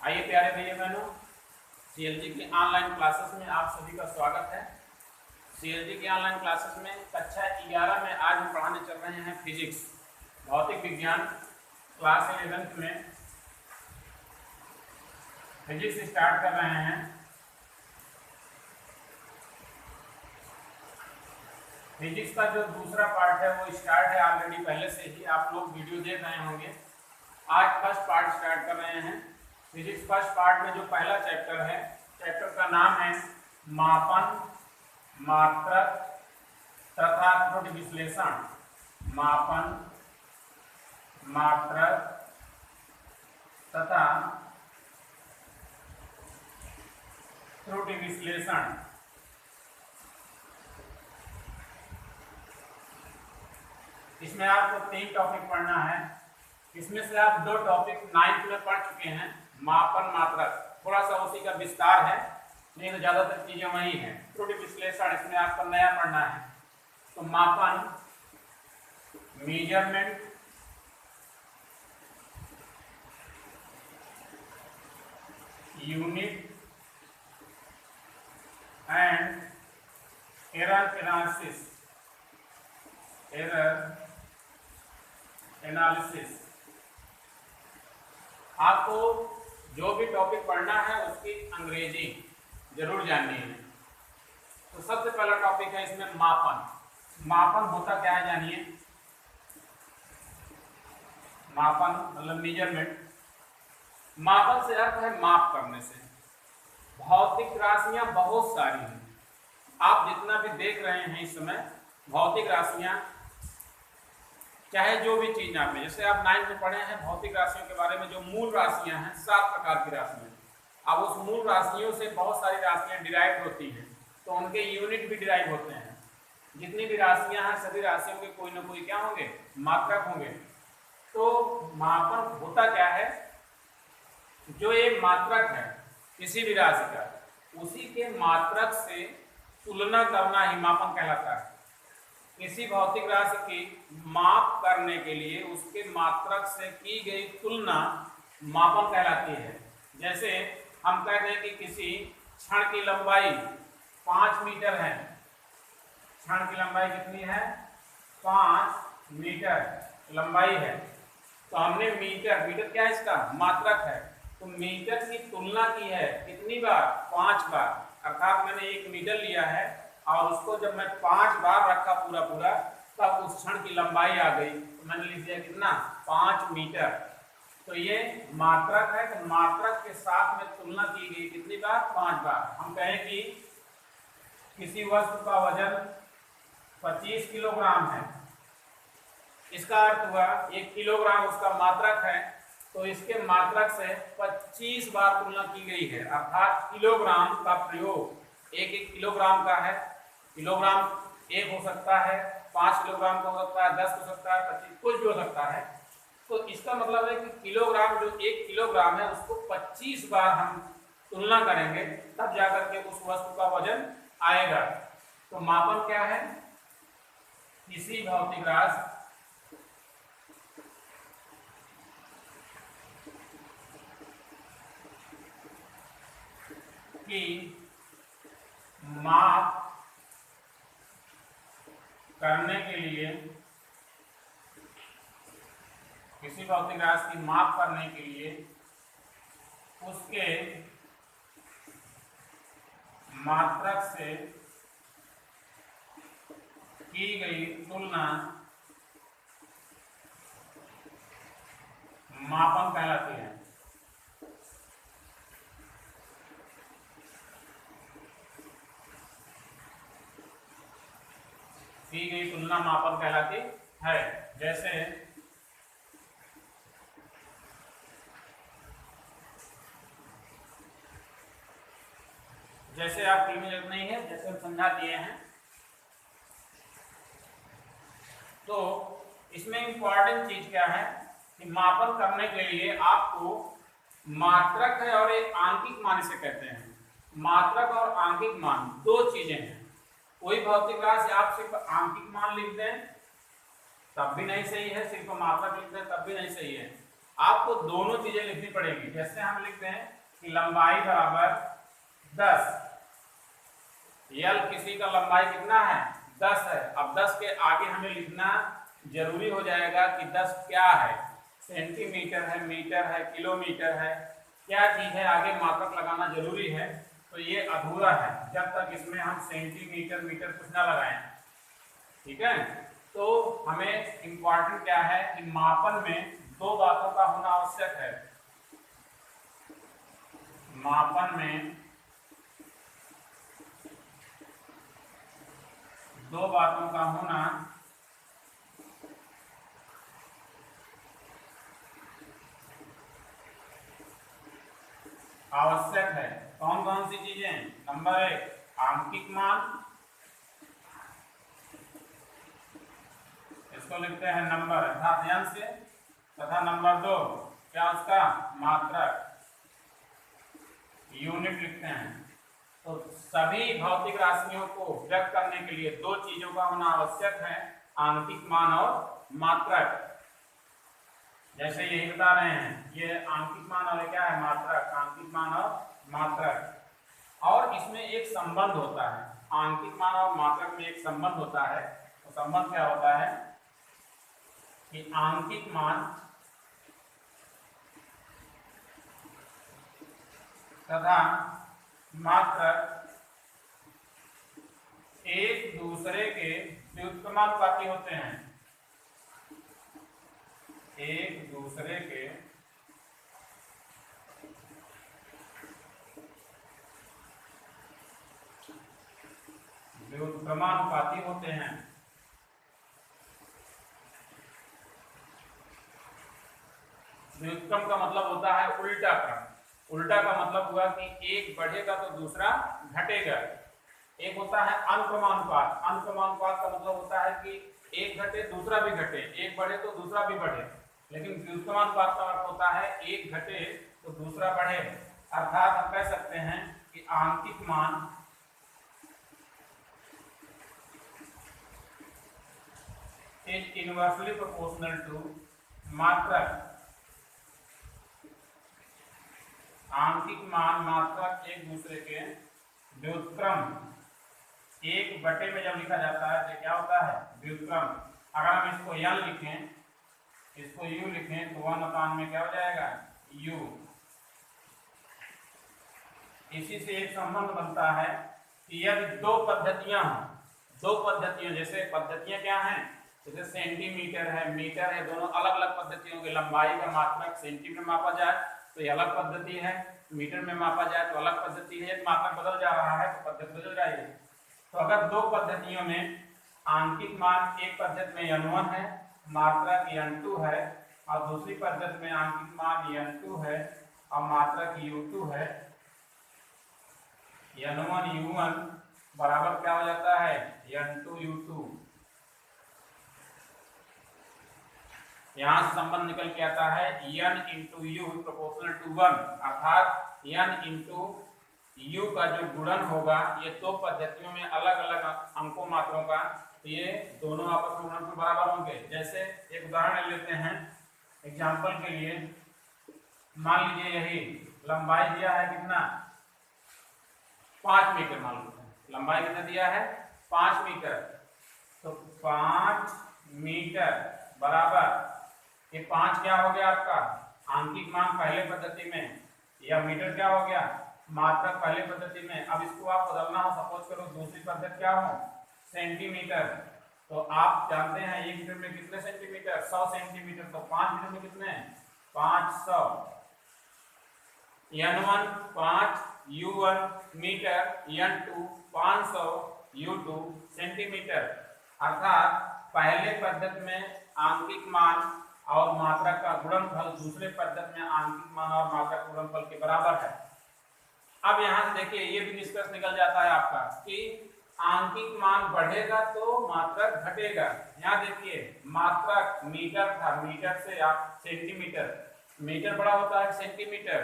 आइए प्यारे भैया बहनों, सीएलजी की ऑनलाइन क्लासेस में आप सभी का स्वागत है। सीएलजी की ऑनलाइन क्लासेस में कक्षा 11 में आज हम पढ़ाने चल रहे हैं फिजिक्स, भौतिक विज्ञान। क्लास 11th में फिजिक्स स्टार्ट कर रहे हैं। फिजिक्स का जो दूसरा पार्ट है वो स्टार्ट है ऑलरेडी, पहले से ही आप लोग वीडियो देख रहे होंगे। आज फर्स्ट पार्ट स्टार्ट कर रहे हैं। फिजिक्स फर्स्ट पार्ट में जो पहला चैप्टर है, चैप्टर का नाम है मापन, मात्रक तथा त्रुटि विश्लेषण। मापन, मात्रक तथा त्रुटि विश्लेषण। इसमें आपको 3 टॉपिक पढ़ना है। इसमें से आप 2 टॉपिक 9th में पढ़ चुके हैं, मापन, मात्रक। थोड़ा सा उसी का विस्तार है, नहीं तो ज्यादातर चीजें वही हैं। त्रुटि विश्लेषण इसमें आपको नया पढ़ना है। तो मापन, measurement, unit and error analysis. Error analysis. आपको जो भी टॉपिक पढ़ना है उसकी अंग्रेजी जरूर जाननी है। तो सबसे पहला टॉपिक है इसमें मापन। मापन होता क्या है जानिए। मापन मतलब मेजरमेंट। मापन से अर्थ है माप करने से। भौतिक राशियां बहुत सारी हैं, आप जितना भी देख रहे हैं इस समय, भौतिक राशियां चाहे जो भी चीज नाम है। जैसे आप 9th में पढ़े हैं भौतिक राशियों के बारे में, जो मूल राशियां हैं, 7 प्रकार की राशियां। अब उस मूल राशियों से बहुत सारी राशियां डिराइव होती हैं, तो उनके यूनिट भी डिराइव होते हैं। जितनी भी राशियां हैं सभी राशियों के कोई ना कोई क्या होंगे, मात्रक होंगे। तो मापन होता क्या है, जो एक मात्रक है किसी भी राशि का, उसी के मात्रक से तुलना करना ही मापन कहलाता है। किसी भौतिक राशि की माप करने के लिए उसके मात्रक से की गई तुलना मापन कहलाती है। जैसे हम कहते हैं कि किसी क्षण की लंबाई 5 मीटर है। क्षण की लंबाई कितनी है, 5 मीटर लंबाई है। तो हमने मीटर, मीटर क्या है, इसका मात्रक है। तो मीटर की तुलना की है कितनी बार, 5 बार। अर्थात मैंने 1 मीटर लिया है और उसको जब मैं 5 बार रखा पूरा पूरा, तब उस क्षण की लंबाई आ गई। तो मैंने लिख दिया कितना, 5 मीटर। तो ये मात्रक है। तो मात्रक के साथ में तुलना की गई कितनी बार, 5 बार। हम कहें कि किसी वस्तु का वजन 25 किलोग्राम है। इसका अर्थ हुआ 1 किलोग्राम उसका मात्रक है, तो इसके मात्रक से 25 बार तुलना की गई है। अर्थात किलोग्राम का प्रयोग 1 किलोग्राम का है। किलोग्राम 1 हो सकता है, 5 किलोग्राम का हो सकता है, 10 हो सकता है, 25, कुछ भी हो सकता है। तो इसका मतलब है कि किलोग्राम, जो 1 किलोग्राम है, उसको 25 बार हम तुलना करेंगे, तब जाकर के उस वस्तु का वजन आएगा। तो मापन क्या है, किसी भौतिक राशि की माप करने के लिए, किसी भौतिक राशि की माप करने के लिए उसके मात्रक से की गई तुलना मापन कहलाती है। की गई तुलना मापन कहलाती है। जैसे आप टीवी में जरूरत नहीं है, जैसे हम समझा दिए हैं। तो इसमें इंपॉर्टेंट चीज क्या है कि मापन करने के लिए आपको मात्रक है और एक आंकिक मान इसे कहते हैं। मात्रक और आंकिक मान 2 चीजें हैं। कोई भौतिक राशि आप सिर्फ आंकिक मान लिख दें तब भी नहीं सही है, सिर्फ मात्रक लिख दें तब भी नहीं सही है। आपको दोनों चीजें लिखनी पड़ेगी। जैसे हम लिखते हैं कि लंबाई बराबर 10, यल किसी का लंबाई कितना है 10 है। अब 10 के आगे हमें लिखना जरूरी हो जाएगा कि 10 क्या है, सेंटीमीटर है, मीटर है, किलोमीटर है, क्या चीज है, आगे मात्रक लगाना जरूरी है। तो ये अधूरा है जब तक इसमें हम सेंटीमीटर मीटर कुछ ना लगाएं। ठीक है, तो हमें इंपॉर्टेंट क्या है कि मापन में दो बातों का होना आवश्यक है। मापन में दो बातों का होना आवश्यक है। कौन कौन सी चीजें? नंबर 1 आंकिक मान, इसको लिखते हैं नंबर अर्थात अंश से, तथा नंबर 2 क्या उसका मात्रक, यूनिट लिखते हैं। तो सभी भौतिक राशियों को व्यक्त करने के लिए दो चीजों का होना आवश्यक है, आंकिक मान और मात्रक। जैसे यही बता रहे हैं, ये आंकिक मान और क्या है मात्रक, आंकिक मान और मात्रक। और इसमें एक संबंध होता है, आंकिक मान और मात्रक में एक संबंध होता है। तो संबंध क्या होता है कि आंकिक मान तथा मात्रक एक दूसरे के व्युत्क्रमानुपाती होते हैं, एक दूसरे के व्युत्क्रमानुपाती होते हैं। व्युत्क्रम का मतलब होता है उल्टा क्रम। उल्टा का मतलब हुआ कि एक बढ़ेगा तो दूसरा घटेगा। एक होता है अनुक्रमानुपात, अनुक्रमानुपात का मतलब होता है कि एक घटे दूसरा भी घटे, एक बढ़े तो दूसरा भी बढ़े। लेकिन व्युत्क्रमानुपात का अर्थ होता है एक घटे तो दूसरा बढ़े। अर्थात हम कह सकते हैं कि आंकिक मान इज इनवर्सली प्रोपोर्शनल टू मात्रक। आंकिक मान मात्रक एक दूसरे के व्युत्क्रम, एक बटे में जब लिखा जाता है तो क्या होता है व्युत्क्रम। अगर हम इसको यन लिखें, इसको यू लिखें तो 1 में क्या हो जाएगा यू। इसी से एक संबंध बनता है कि यदि दो पद्धतियां हों, दो पद्धतियां, जैसे पद्धतियां क्या हैं, जैसे सेंटीमीटर है, मीटर है, दोनों अलग अलग पद्धतियों की लंबाई का मात्रक सेंटीमीटर में मापा जाए तो ये अलग पद्धति है, मीटर में मापा जाए तो अलग पद्धति है। मात्रक बदल जा रहा है तो पद्धति बदल जाएगी। तो अगर दो पद्धतियों में आंकिक मान एक पद्धति में n1 है, मात्रक n2 है, और दूसरी पद्धति में आंकिक मान n2 है और मात्रक u2 है, n1 u1 बराबर क्या हो जाता है n2 u2। यहाँ से संबंध निकल के आता है n into you proportional to 1, अर्थात n इंटू यू का जो गुणन होगा ये दो पद्धतियों में अलग अलग अंकों मात्रों का, तो ये दोनों आपस में गुणनफल बराबर होंगे। जैसे एक उदाहरण ले लेते हैं एग्जांपल के लिए। मान लीजिए यही लंबाई दिया है कितना 5 मीटर, मान लीजिए लंबाई कितना दिया है 5 मीटर। तो 5 मीटर बराबर ये 5 क्या हो गया आपका आंकिक मान पहले पद्धति में, या मीटर क्या हो गया मात्रक पहले पद्धति में। अब इसको आप बदलना हो, सपोज करो दूसरी पद्धति क्या हो सेंटीमीटर। तो आप जानते हैं 1 मीटर में कितने सेंटीमीटर 100 सेंटीमीटर, तो 5 मीटर में कितने 500। n1 5 u1 metre, n2 500 u2 centimetre. अर्थात पहले पद्धति में आंकिक मान और मात्रक का गुणनफल दूसरे पद्धति में आंकिक मान और मात्रक गुणनफल के बराबर है। अब यहाँ से देखिए ये भी निष्कर्ष निकल जाता है आपका कि आंकिक मान बढ़ेगा तो मात्रक घटेगा। यहाँ देखिए मात्रक मीटर था, मीटर से आप सेंटीमीटर, मीटर बड़ा होता है सेंटीमीटर,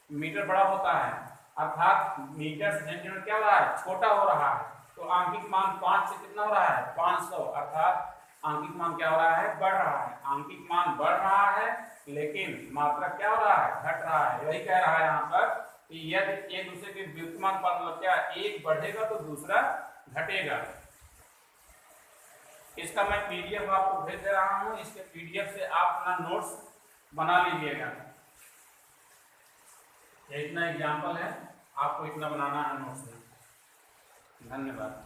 मीटर बड़ा होता है, अर्थात मीटर से सेंटीमीटर क्या हो रहा है छोटा हो रहा है। तो आंकिक मान 5 से कितना हो रहा है 500, अर्थात आंकिक मान क्या हो रहा है बढ़ रहा है। आंकिक मान बढ़ रहा है लेकिन मात्रा क्या हो रहा है, घट रहा है। यही कह रहा है यहाँ पर कि यदि एक दूसरे के व्युत्क्रमानुपात पर मतलब क्या, एक बढ़ेगा तो दूसरा घटेगा। इसका मैं पीडीएफ आपको भेज दे रहा हूँ, इसके पीडीएफ से आप अपना नोट्स बना लीजिएगा। ये इतना एग्जाम्पल है, आपको इतना बनाना है नोट्स में। धन्यवाद।